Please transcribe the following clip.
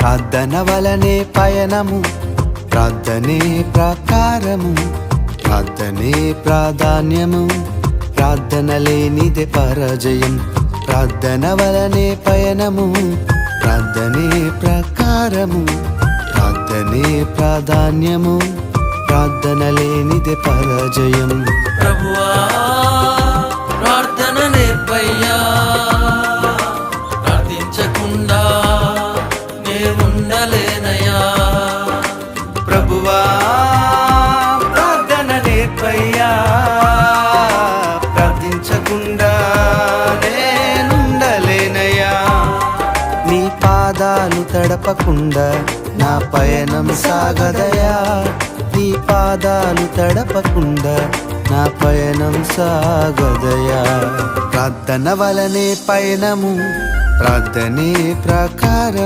ప్రార్థన వలనే పయనము, ప్రార్థనే ప్రకారము, ప్రార్థనే ప్రాధాన్యము, ప్రార్థన లేనిదే పరాజయం. ప్రార్థన వలనే పయనము, ప్రార్థనే ప్రకారము, ప్రార్థనే ప్రాధాన్యము, ప్రార్థన లేనిదే పరాజయం. ప్రభువా ప్రార్థన నేర్పయ్యా, ప్రార్థించకుండా నేనుండలేనయ్యా. ప్రభువా ప్రార్థన నేర్పయ్యా, ప్రార్థించకుండా నేనుండలేనయ్యా. నీ పాదాలు తడపకుండా నా పయనం సాగదయా, నీ పాదాలు తడపకుండా నా పయనం సాగదయా. ప్రార్థన వలనే పయనము, ప్రార్థనే ప్రకారం.